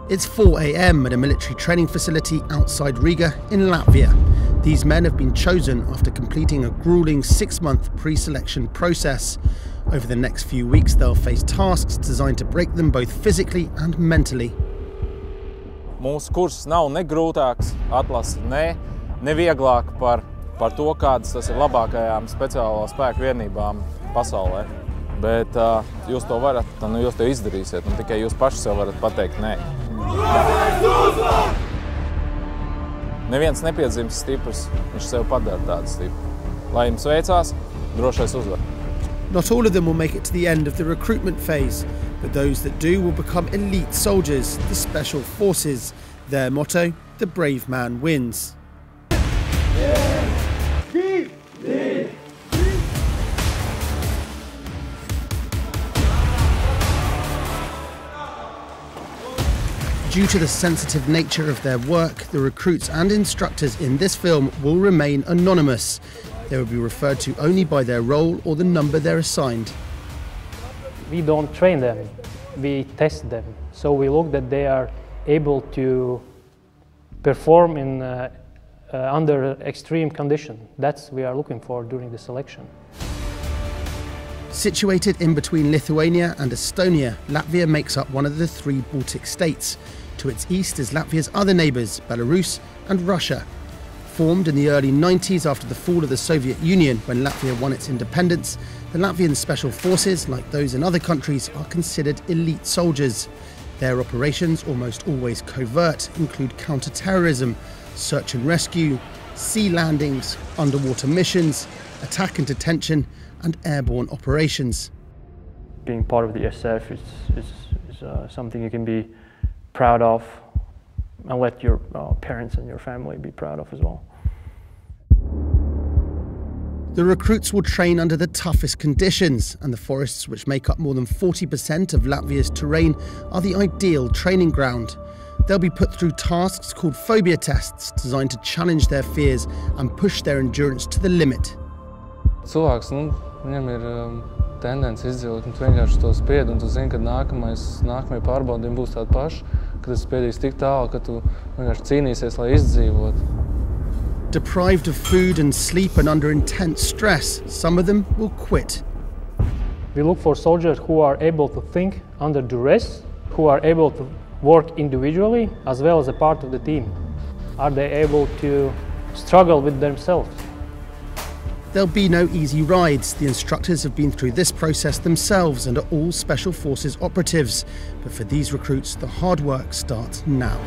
It's 4 a.m. at a military training facility outside Riga in Latvia. These men have been chosen after completing a grueling 6-month pre-selection process. Over the next few weeks, they'll face tasks designed to break them both physically and mentally. Mūsu kurs nav ne grūtāks, atlase ne vieglāk par to, kādas tas ir labākajām speciālo spēku vienībām pasaulē. Bet jūs to varat, jūs to izdarīsiet, un tikai jūs paši sev varat pateikt nē. Neviens nepiedzimst stiprs, viņš sev padara tādu stipru. Lai jums veicās, drošais uzvar. Not all of them will make it to the end of the recruitment phase, but those that do will become elite soldiers, the Special Forces. Their motto, the brave man wins. Due to the sensitive nature of their work, the recruits and instructors in this film will remain anonymous. They will be referred to only by their role or the number they're assigned. We don't train them, we test them. So we look that they are able to perform in, under extreme conditions. That's what we are looking for during the selection. Situated in between Lithuania and Estonia, Latvia makes up one of the 3 Baltic states. To its east is Latvia's other neighbours, Belarus and Russia. Formed in the early 90s after the fall of the Soviet Union when Latvia won its independence, the Latvian Special Forces, like those in other countries, are considered elite soldiers. Their operations, almost always covert, include counter-terrorism, search and rescue, sea landings, underwater missions, attack and detention, and airborne operations. Being part of the SF is something you can be proud of, and let your parents and your family be proud of as well. The recruits will train under the toughest conditions, and the forests, which make up more than 40% of Latvia's terrain, are the ideal training ground. They'll be put through tasks called phobia tests, designed to challenge their fears and push their endurance to the limit. Cilvēks, viņam ir tendence izdzīvot, un tu vienkārši to spied, un tu zini, ka nākamie pārbaudījumi būs tādi paši, ka tu spiedīs tik tālu, ka tu vienkārši cīnīsies, lai izdzīvot. Deprived of food and sleep and under intense stress, some of them will quit. We look for soldiers who are able to think under duress, who are able to work individually as well as a part of the team. Are they able to struggle with themselves? There'll be no easy rides. The instructors have been through this process themselves and are all Special Forces operatives. But for these recruits, the hard work starts now.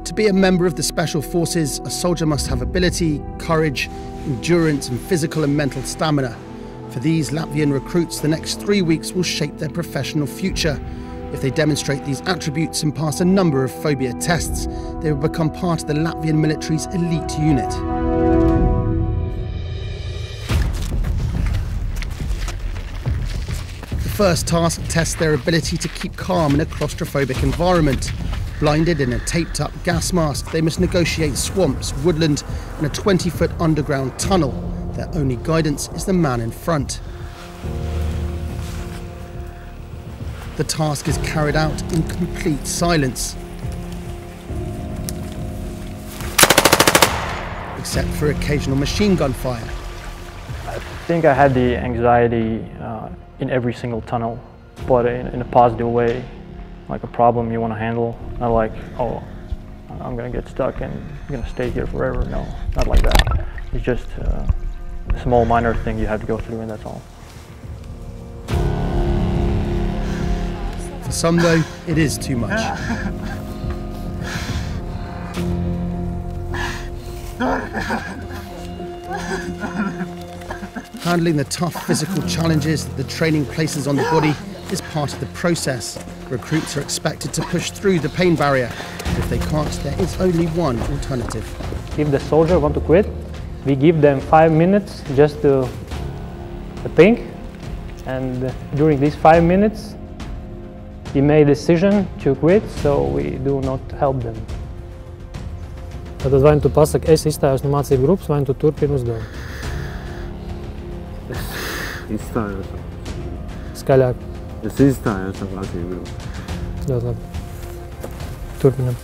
To be a member of the Special Forces, a soldier must have ability, courage, endurance, and physical and mental stamina. For these Latvian recruits, the next 3 weeks will shape their professional future. If they demonstrate these attributes and pass a number of phobia tests, they will become part of the Latvian military's elite unit. The first task tests their ability to keep calm in a claustrophobic environment. Blinded in a taped-up gas mask, they must negotiate swamps, woodland, and a 20-foot underground tunnel. Their only guidance is the man in front. The task is carried out in complete silence, except for occasional machine gun fire. I think I had the anxiety in every single tunnel, but in a positive way, like a problem you want to handle. Not like, oh, I'm going to get stuck and I'm going to stay here forever. No, not like that. It's just a small minor thing you have to go through, and that's all. For some, though, it is too much. Handling the tough physical challenges that the training places on the body is part of the process. Recruits are expected to push through the pain barrier. If they can't, there is only one alternative. If the soldier wants to quit, we give them 5 minutes just to think, and during these 5 minutes, he made a decision to quit, so we do not help them. Tad vai nu tu pasaki, es izstājos no mācību grupas, vai nu tu turpini uzdevumu? Es izstājos. Skaļāk. Es izstājos no mācību grupas. Ļoti labi. Turpinam.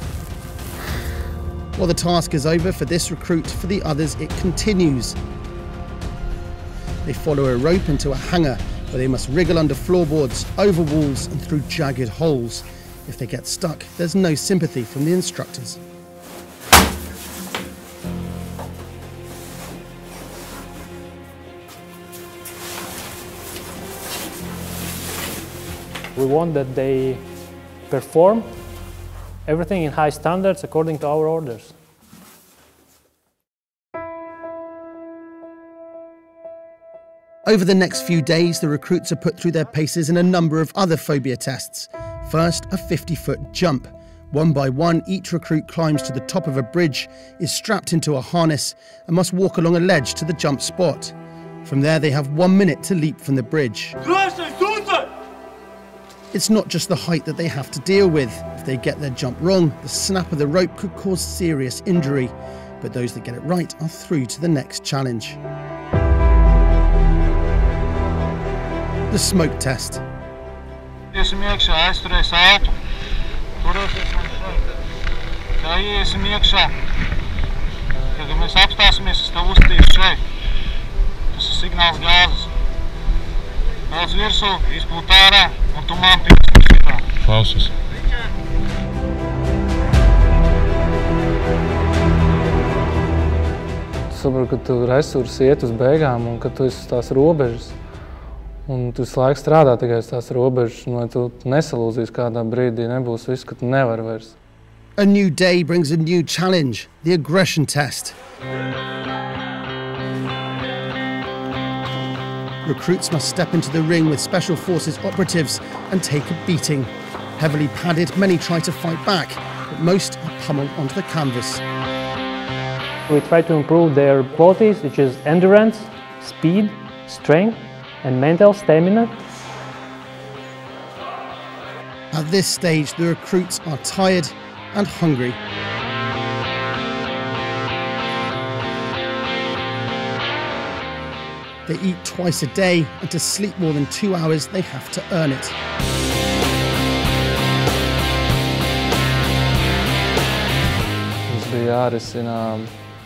While the task is over for this recruit, for the others it continues. They follow a rope into a hangar where they must wriggle under floorboards, over walls and through jagged holes. If they get stuck, there's no sympathy from the instructors. We want that they perform everything in high standards according to our orders. Over the next few days, the recruits are put through their paces in a number of other phobia tests. First, a 50-foot jump. One by one, each recruit climbs to the top of a bridge, is strapped into a harness, and must walk along a ledge to the jump spot. From there, they have 1 minute to leap from the bridge. It's not just the height that they have to deal with. If they get their jump wrong, the snap of the rope could cause serious injury. But those that get it right are through to the next challenge. The smoke test. Iesim iekšā, aizturēs ātru. Turēsies man šeit. Tā iesim iekšā. Kad mēs apstāsimies, es tev uztīšu šeit. Tas ir signāls gāzes. Daudz virsū, izpūt ārā, un tu man pīksti šitā. Klausies. Tu saproti, ka tu resursi iet uz beigām un ka tu esi uz tās robežas. Un tu visu laiku strādā tikai uz tās robežas, un vai tu nesalūzīs kādā brīdī, nebūs viss, ka tu nevari vairs. A new day brings a new challenge, the aggression test. Recruits must step into the ring with Special Forces operatives and take a beating. Heavily padded, many try to fight back, but most are pummeled onto the canvas. We try to improve their qualities, which is endurance, speed, strength, and mental stamina. At this stage, the recruits are tired and hungry. They eat twice a day, and to sleep more than 2 hours, they have to earn it. Mums bija jārisina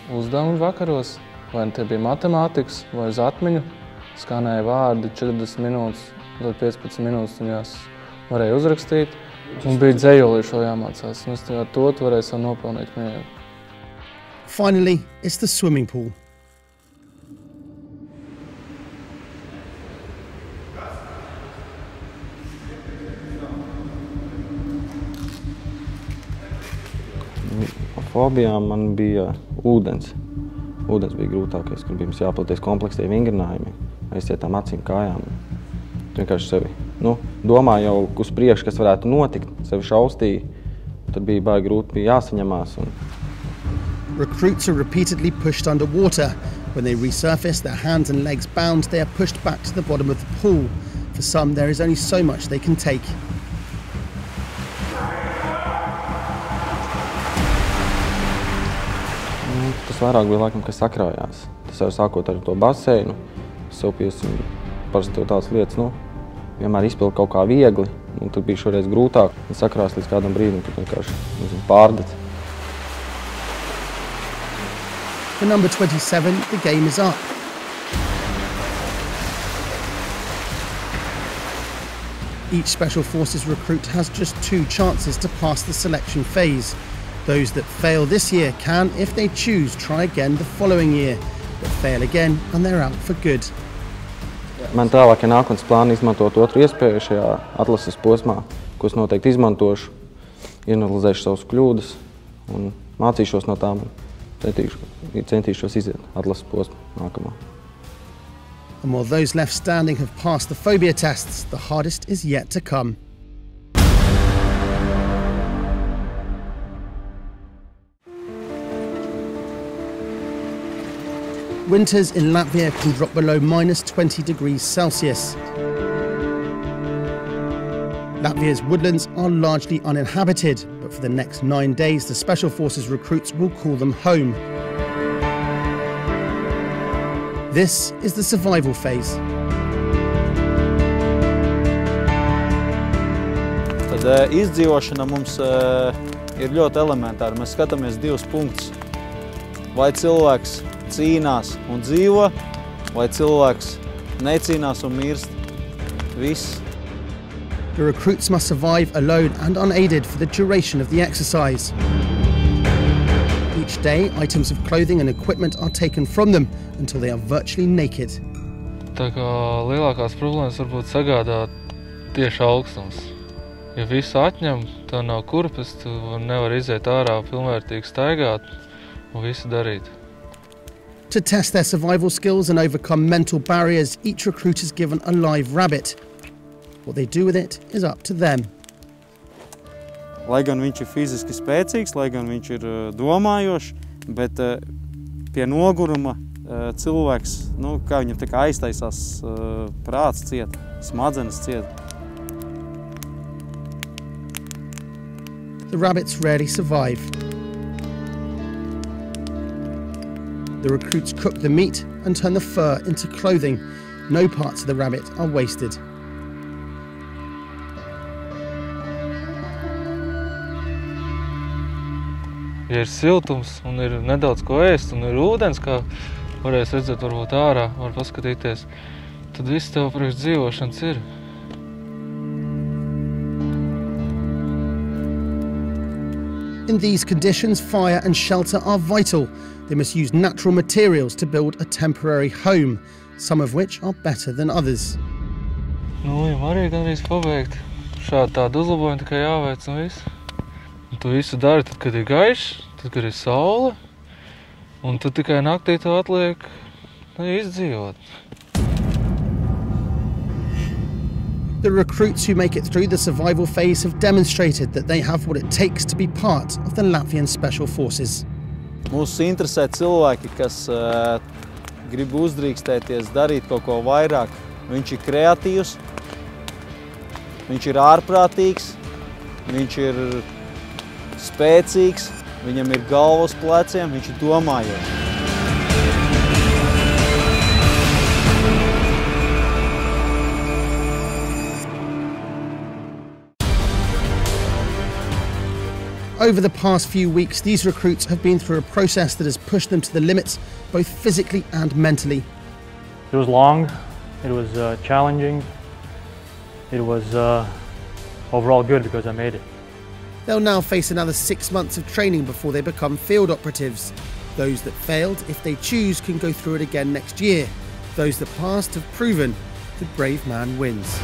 uzdevumi vakaros, vai tie bija matemātikas, vai uz atmiņu. Skanēja vārdi 40 minūtes, līdz 15 minūtes viņās varēja uzrakstīt. Un bija dzējolīši jāmācās, un es ar to varēju sev nopelnīt mieru. Finally, it's the swimming pool. Fobijām man bija ūdens. Ūdens bija grūtākais, kur bija mums jāpilties komplekstie vingrinājumi. Aiziet tām acīm, kājām. Vienkārši sevi, domā jau uz priekšu, kas varētu notikt, sevi šaustīja. Tad bija baigi grūti, bija jāsaņemās. Recruits are repeatedly pushed underwater. When they resurface, their hands and legs bound, they are pushed back to the bottom of the pool. For some, there is only so much they can take. Tas vairāk bija laikam, kas sakrājās. Tas jau sākot ar to baseinu, sev piesim parasti jau tādas lietas, vienmēr izpild kaut kā viegli, un tad bija šoreiz grūtāk. Un sakrās līdz kādam brīdim, kad vienkārši pārdet. For number 27, the game is up. Each Special Forces recruit has just 2 chances to pass the selection phase. Those that fail this year can, if they choose, try again the following year, but fail again and they're out for good. Man tālākie nākotnes plāni izmantot otru iespēju šajā atlases posmā, ko es noteikti izmantošu, ianalizēšu savus kļūdas un mācīšos no tām un centīšos iziet atlases posmu nākamā. And while those left standing have passed the phobia tests, the hardest is yet to come. Winters in Latvia can drop below -20 degrees Celsius. Latvia's woodlands are largely uninhabited, but for the next 9 days, the Special Forces recruits will call them home. This is the survival phase. Tad izdzīvošana mums ir ļoti elementāra. Mēs skatāmies divus punktus. Vai cilvēks cīnās un dzīvo, vai cilvēks necīnās un mirst. Viss. The recruits must survive alone and unaided for the duration of the exercise. Each day, items of clothing and equipment are taken from them until they are virtually naked. Tā kā lielākās problēmas varbūt sagādā tieši augstums. Ja visu atņem, tā nav kurpes, tu nevar iziet ārā pilnvērtīgi staigāt un visu darīt. To test their survival skills and overcome mental barriers, each recruit is given a live rabbit. What they do with it is up to them. Lai gan viņš ir fiziski spēcīgs, lai gan viņš ir domājošs, bet pie noguruma cilvēks, kā viņam tā kā aiztaisās prāts ciet, smadzenes ciet. The rabbits rarely survive. The recruits cook the meat and turn the fur into clothing. No parts of the rabbit are wasted. Ja ir siltums un ir nedaudz ko ēst un ir ūdens, kā varēs redzēt varbūt ārā, var paskatīties, tad viss tev priekš dzīvošanas ir. In these conditions, fire and shelter are vital. They must use natural materials to build a temporary home, some of which are better than others. Viņam arī gandrīz pabeigt. Šādi tādu uzlabojumu tikai jāveic un viss. Un tu visu dari tad, kad ir gaišs, tad, kad ir saule, un tad tikai naktī tev atliek izdzīvot. The recruits who make it through the survival phase have demonstrated that they have what it takes to be part of the Latvian Special Forces. Mūs interesē cilvēki, kas grib uzdrīkstēties, darīt kaut ko vairāk. Viņš ir kreatīvs, viņš ir ārprātīgs, viņš ir spēcīgs, viņam ir galva uz pleciem, viņš ir domājošs. Over the past few weeks, these recruits have been through a process that has pushed them to the limits, both physically and mentally. It was long, it was challenging, it was overall good because I made it. They'll now face another 6 months of training before they become field operatives. Those that failed, if they choose, can go through it again next year. Those that passed have proven the brave man wins.